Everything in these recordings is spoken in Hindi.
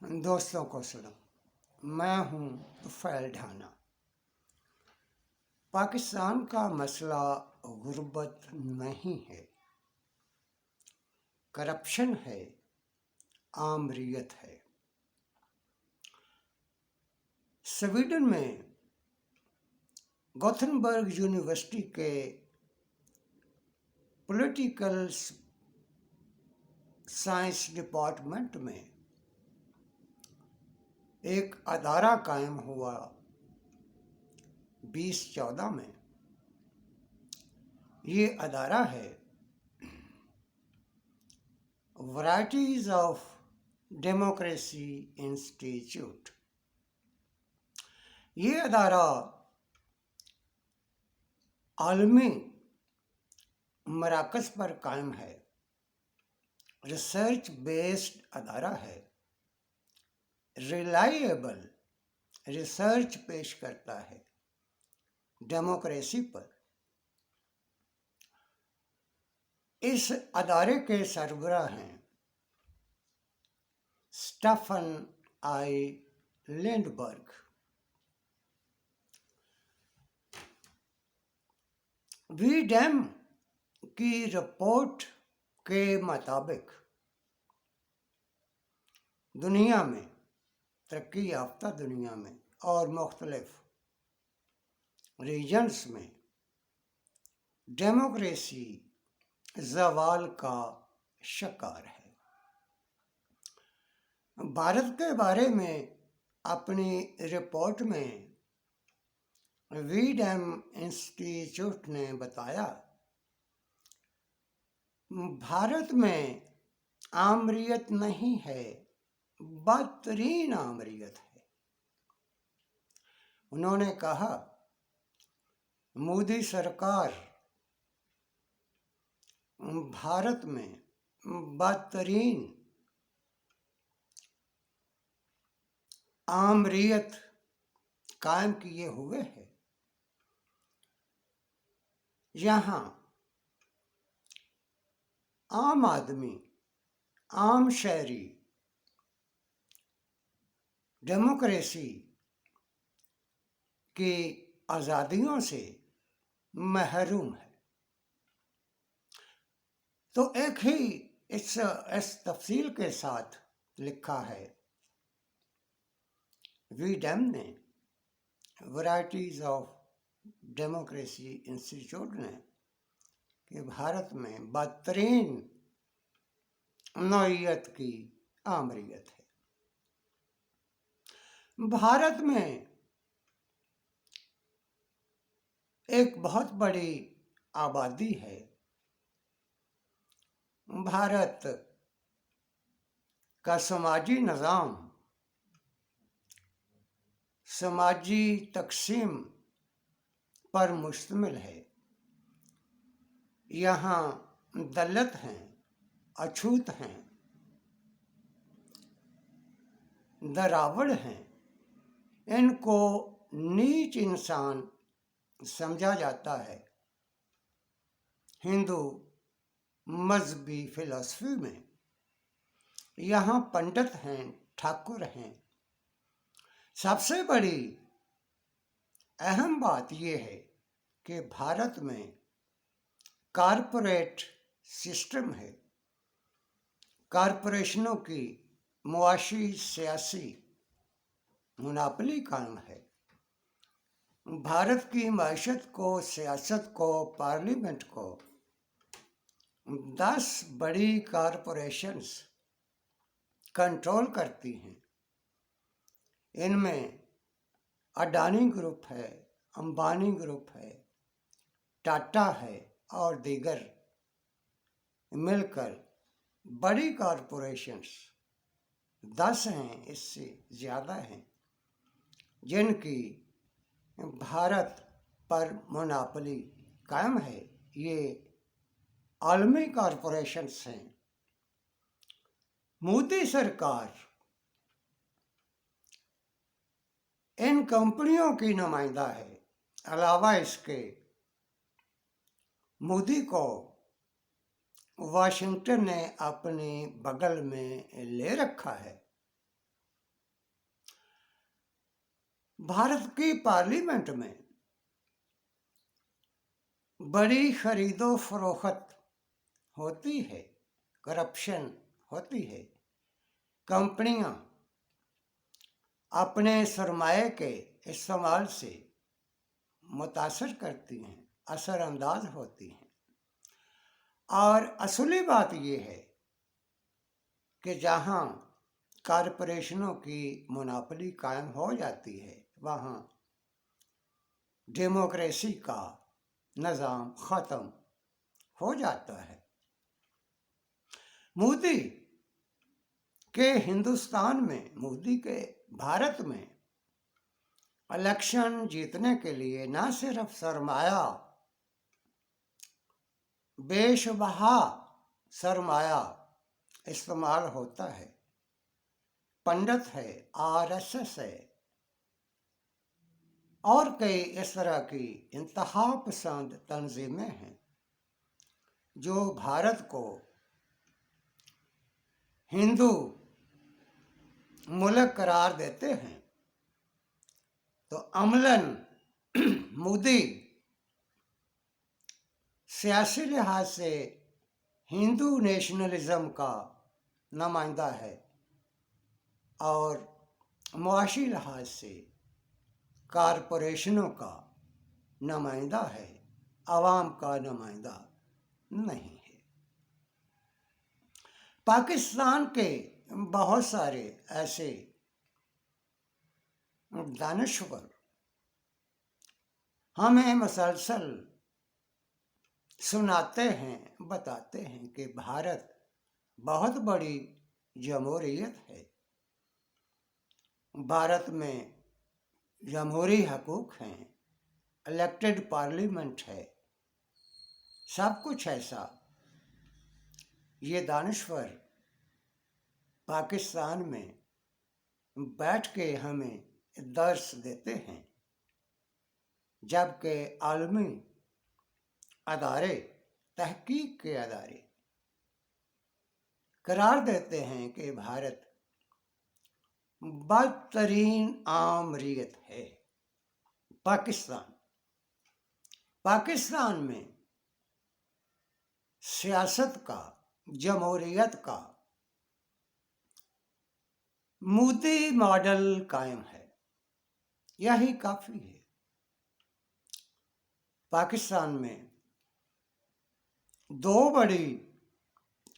दोस्तों को सुनो। मैं हूं तुफैल ढाना। पाकिस्तान का मसला गुर्बत नहीं है, करप्शन है, आमरीत है। स्वीडन में गोथनबर्ग यूनिवर्सिटी के पॉलिटिकल साइंस डिपार्टमेंट में एक अदारा कायम हुआ 2014 में। ये अदारा है वैराइटीज ऑफ डेमोक्रेसी इंस्टीट्यूट। ये अदारा आलमी मराकज़ पर कायम है, रिसर्च बेस्ड अदारा है, रिलायबल रिसर्च पेश करता है डेमोक्रेसी पर। इस अदारे के सरबराह हैं स्टेफन आई लिंडबर्ग। वीडेम की रिपोर्ट के मुताबिक दुनिया में, तरक्की याफ्ता दुनिया में और मुख्तलिफ रीजन्स में डेमोक्रेसी ज़वाल का शिकार है। भारत के बारे में अपनी रिपोर्ट में वीडेम इंस्टीट्यूट ने बताया, भारत में आमरीत नहीं है, बदतरीन आमरीत है। उन्होंने कहा, मोदी सरकार भारत में बदतरीन आमरीत कायम किए हुए है। यहाँ आम आदमी, आम शहरी डेमोक्रेसी की आज़ादियों से महरूम है। तो एक ही इस तफसील के साथ लिखा है वीडेम ने, वैराइटीज ऑफ डेमोक्रेसी इंस्टीट्यूट ने, कि भारत में बदतरीन नौइयत की आमरीत है। भारत में एक बहुत बड़ी आबादी है। भारत का समाजी निज़ाम समाजी तकसीम पर मुश्तमिल है। यहाँ दलित हैं, अछूत हैं, दरावड़ हैं। इनको नीच इंसान समझा जाता है हिंदू मजहबी फिलॉसफी में। यहाँ पंडित हैं, ठाकुर हैं। सबसे बड़ी अहम बात यह है कि भारत में कारपोरेट सिस्टम है। कारपोरेशनों की मुआशी सियासी मुनापली कायम है। भारत की मईशत को, सियासत को, पार्लियामेंट को 10 बड़ी कारपोरेशंस कंट्रोल करती हैं। इनमें अडानी ग्रुप है, अंबानी ग्रुप है, टाटा है और दीगर मिलकर बड़ी कारपोरेशंस 10 हैं, इससे ज़्यादा हैं, जिनकी भारत पर मोनोपोली कायम है। ये आलमी कारपोरेशंस हैं। मोदी सरकार इन कंपनियों की नुमाइंदा है। अलावा इसके मोदी को वाशिंगटन ने अपने बगल में ले रखा है। भारत की पार्लियामेंट में बड़ी खरीदो फरोख्त होती है, करप्शन होती है। कंपनियां अपने सरमाए के इस्तेमाल से मुतासर करती हैं, असरअंदाज होती हैं। और असली बात यह है कि जहां कॉरपोरेशनों की मोनोपोली कायम हो जाती है, वहां डेमोक्रेसी का निज़ाम ख़त्म हो जाता है। मोदी के हिंदुस्तान में, मोदी के भारत में इलेक्शन जीतने के लिए न सिर्फ सरमाया, बेशबहा सरमाया इस्तेमाल होता है, पंडित है, आरएसएस है और कई इस तरह की इंतहा पसंद तंजीमें हैं जो भारत को हिंदू मुल्क करार देते हैं। तो अमलन मोदी सियासी लिहाज से हिंदू नेशनलिज्म का नुमाइंदा है और मुआशी लिहाज से कॉरपोरेशनों का नुमाइंदा है, आवाम का नुमाइंदा नहीं है। पाकिस्तान के बहुत सारे ऐसे दानश्वर हमें मसलसल सुनाते हैं, बताते हैं कि भारत बहुत बड़ी जमहूरियत है, भारत में जमहूरी हकूक़ हैं, इलेक्टेड पार्लियामेंट है, सब कुछ ऐसा। ये दानश्वर पाकिस्तान में बैठ के हमें दर्स देते हैं, जबकि आलमी अदारे, तहकीक के अदारे करार देते हैं कि भारत बदतरीन आमरीत है। पाकिस्तान में सियासत का, जमहूरियत का मोदी मॉडल कायम है, यही काफ़ी है। पाकिस्तान में दो बड़ी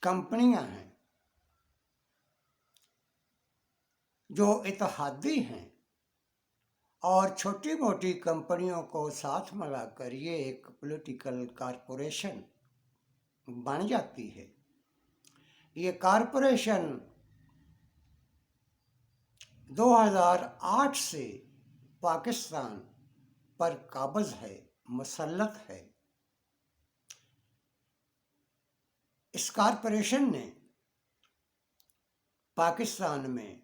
कंपनियां हैं जो इत्तेहादी हैं और छोटी मोटी कंपनियों को साथ मिलाकर ये एक पॉलिटिकल कॉरपोरेशन बन जाती है। ये कॉरपोरेशन 2008 से पाकिस्तान पर काबिज है, मुसल्लत है। इस कॉरपोरेशन ने पाकिस्तान में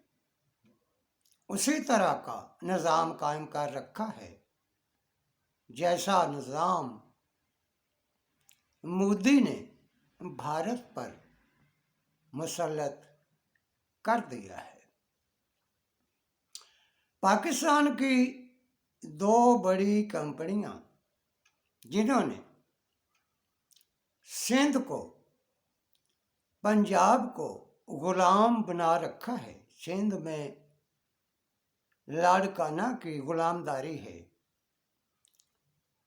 उसी तरह का निज़ाम कायम कर रखा है जैसा निज़ाम मोदी ने भारत पर मुसल्लत कर दिया है। पाकिस्तान की दो बड़ी कंपनियां जिन्होंने सिंध को, पंजाब को गुलाम बना रखा है, सिंध में लाड़काना की गुलामदारी है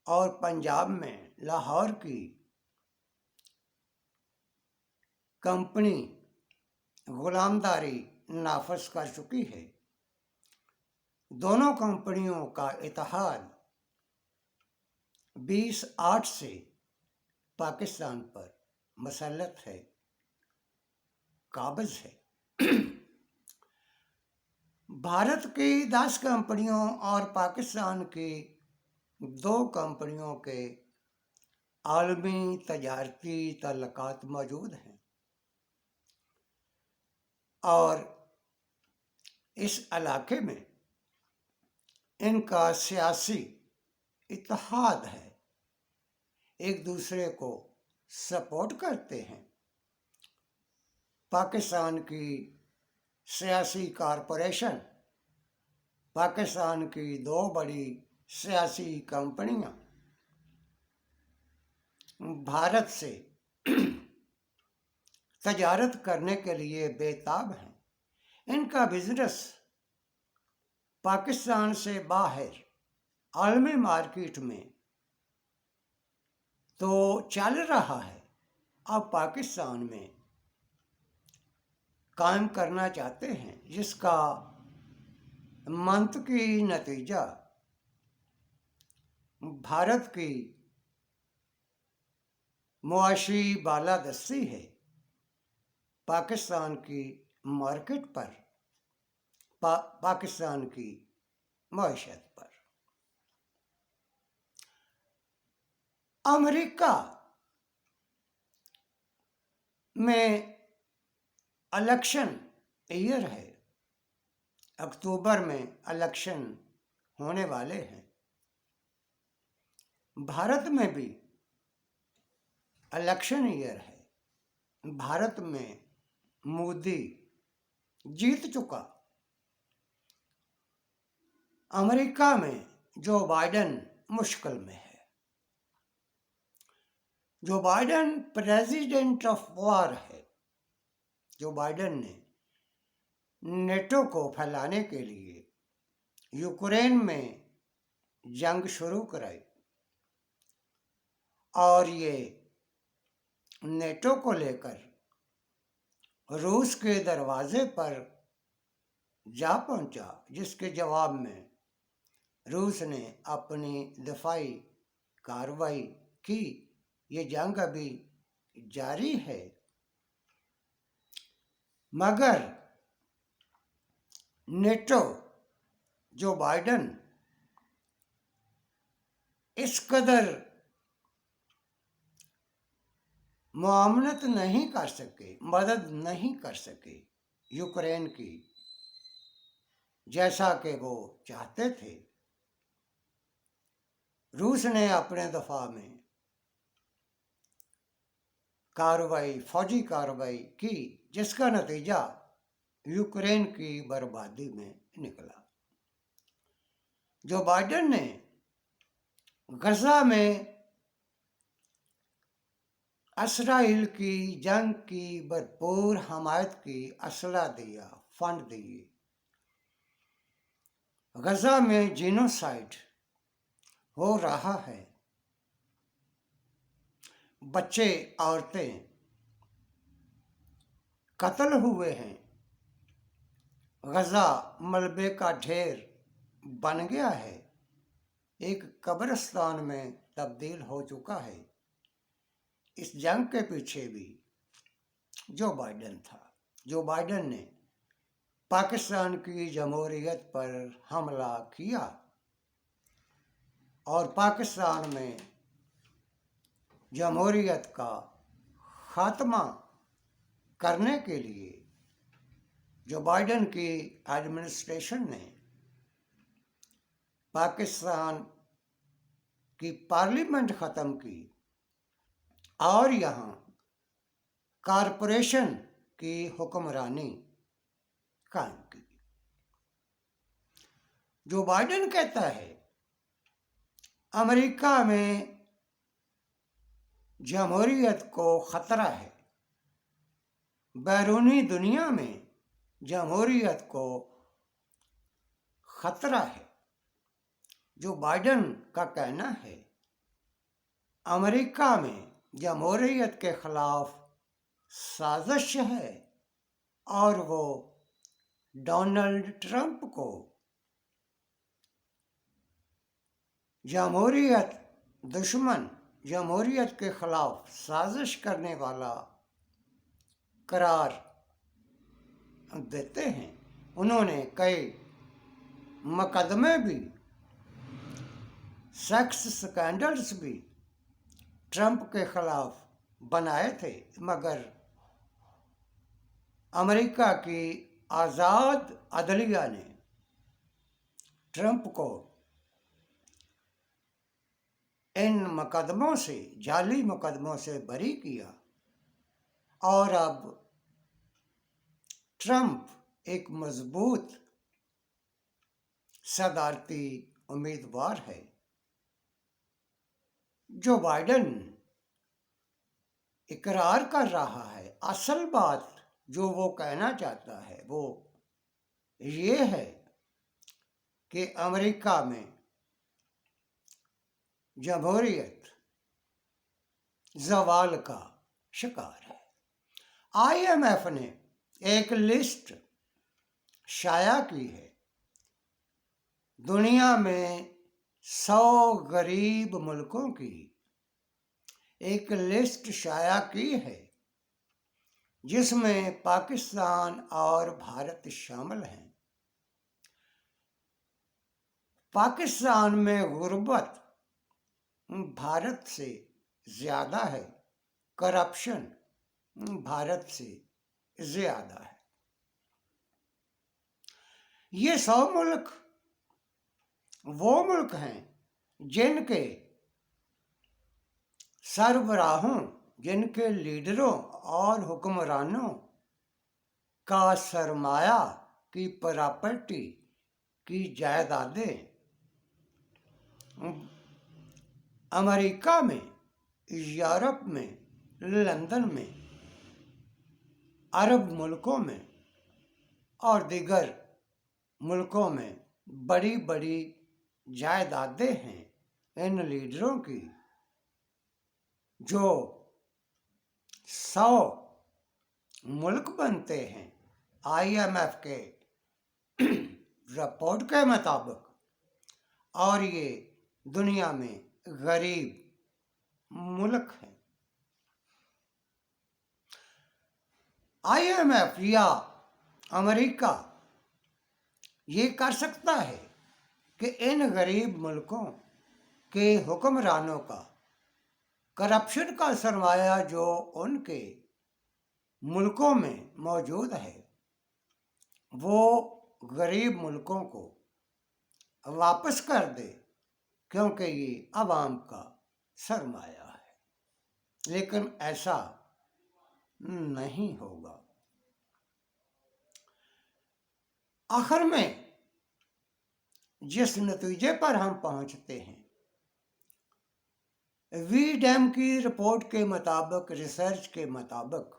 और पंजाब में लाहौर की कंपनी गुलामदारी नाफज कर चुकी है। दोनों कंपनियों का इत्तेहाद 2008 से पाकिस्तान पर मुसल्लत है, काबिज है। भारत की 10 कंपनियों और पाकिस्तान की 2 कंपनियों के आलमी तजारती तल्लुकात मौजूद हैं और इस इलाके में इनका सियासी इत्तेहाद है, एक दूसरे को सपोर्ट करते हैं। पाकिस्तान की सियासी कॉरपोरेशन पाकिस्तान की दो बड़ी सियासी कंपनियां भारत से तजारत करने के लिए बेताब हैं। इनका बिजनेस पाकिस्तान से बाहर आलमी मार्केट में तो चल रहा है, अब पाकिस्तान में कायम करना चाहते हैं, जिसका मंतकी नतीजा भारत की मुआशी बालादस्ती है पाकिस्तान की मार्केट पर, पाकिस्तान की मईशत पर। अमेरिका में इलेक्शन ईयर है, अक्टूबर में इलेक्शन होने वाले हैं। भारत में भी इलेक्शन ईयर है। भारत में मोदी जीत चुका। अमेरिका में जो बाइडेन मुश्किल में है। Joe Biden president of war है। जो बाइडेन ने नेटो को फैलाने के लिए यूक्रेन में जंग शुरू कराई और ये नेटो को लेकर रूस के दरवाजे पर जा पहुंचा, जिसके जवाब में रूस ने अपनी दफाई कार्रवाई की। ये जंग अभी जारी है, मगर नेटो जो बाइडेन इस कदर मुआवनत नहीं कर सके, मदद नहीं कर सके यूक्रेन की, जैसा कि वो चाहते थे। रूस ने अपने दफा में कार्रवाई, फौजी कार्रवाई की, जिसका नतीजा यूक्रेन की बर्बादी में निकला। जो बाइडेन ने गजा में इसराइल की जंग की भरपूर हमायत की, असला दिया, फंड दिए। गजा में जीनोसाइड हो रहा है। बच्चे, औरतें कत्ल हुए हैं। गजा मलबे का ढेर बन गया है, एक कब्रिस्तान में तब्दील हो चुका है। इस जंग के पीछे भी जो बाइडेन था। जो बाइडेन ने पाकिस्तान की जमहूरियत पर हमला किया और पाकिस्तान में जमहूरियत का खात्मा करने के लिए जो बाइडेन की एडमिनिस्ट्रेशन ने पाकिस्तान की पार्लियामेंट ख़त्म की और यहाँ कॉरपोरेशन की हुक्मरानी कायम की। जो बाइडेन कहता है अमेरिका में जमहूरियत को ख़तरा है, बैरूनी दुनिया में जमहूरियत को ख़तरा है। जो बाइडेन का कहना है अमेरिका में जमहूरियत के खिलाफ साजिश है और वो डोनाल्ड ट्रंप को जमहूरियत दुश्मन, जमहूरियत के खिलाफ साजिश करने वाला करार देते हैं। उन्होंने कई मुकदमे भी, सेक्स स्कैंडल्स भी ट्रंप के खिलाफ बनाए थे, मगर अमेरिका की आज़ाद अदलिया ने ट्रंप को इन मुकदमों से, जाली मुकदमों से बरी किया और अब ट्रंप एक मजबूत सदारती उम्मीदवार है। जो बाइडेन इकरार कर रहा है, असल बात जो वो कहना चाहता है वो ये है कि अमेरिका में जमहूरियत जवाल का शिकार है। आईएमएफ ने एक लिस्ट शाया की है। दुनिया में 100 गरीब मुल्कों की एक लिस्ट शाया की है, जिसमें पाकिस्तान और भारत शामिल हैं। पाकिस्तान में गुर्बत भारत से ज़्यादा है, करप्शन भारत से ज़्यादा है। ये 100 मुल्क वो मुल्क हैं जिनके सरबराहों, जिनके लीडरों और हुक्मरानों का सरमाया की प्रॉपर्टी की जायदादें अमेरिका में, यूरोप में, लंदन में, अरब मुल्कों में और दीगर मुल्कों में बड़ी बड़ी जायदादें हैं इन लीडरों की, जो 100 मुल्क बनते हैं आईएमएफ के रिपोर्ट के मुताबिक। और ये दुनिया में गरीब मुल्क हैं। आईएमएफ या अमेरिका ये कर सकता है कि इन गरीब मुल्कों के हुक्मरानों का करप्शन का सरमाया जो उनके मुल्कों में मौजूद है, वो गरीब मुल्कों को वापस कर दे, क्योंकि ये अवाम का सरमाया है। लेकिन ऐसा नहीं होगा। आखिर में जिस नतीजे पर हम पहुंचते हैं, वीडैम की रिपोर्ट के मुताबिक, रिसर्च के मुताबिक,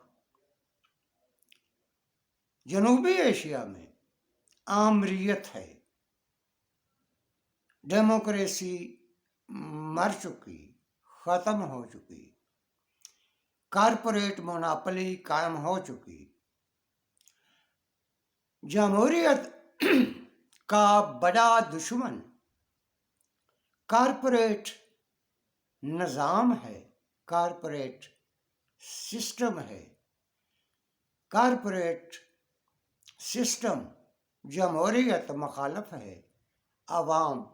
जनूबी एशिया में आमरीत है, डेमोक्रेसी मर चुकी, ख़त्म हो चुकी, कारपोरेट मोनोपोली कायम हो चुकी। जमहूरियत का बड़ा दुश्मन कारपोरेट निज़ाम है, कारपोरेट सिस्टम है। कारपोरेट सिस्टम जमहूरियत मुखालफ है, अवाम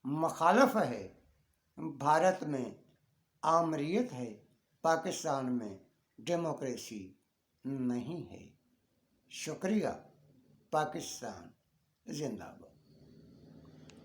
मुखालफ है। भारत में आमरीत है, पाकिस्तान में डेमोक्रेसी नहीं है। शुक्रिया। पाकिस्तान जिंदाबाद।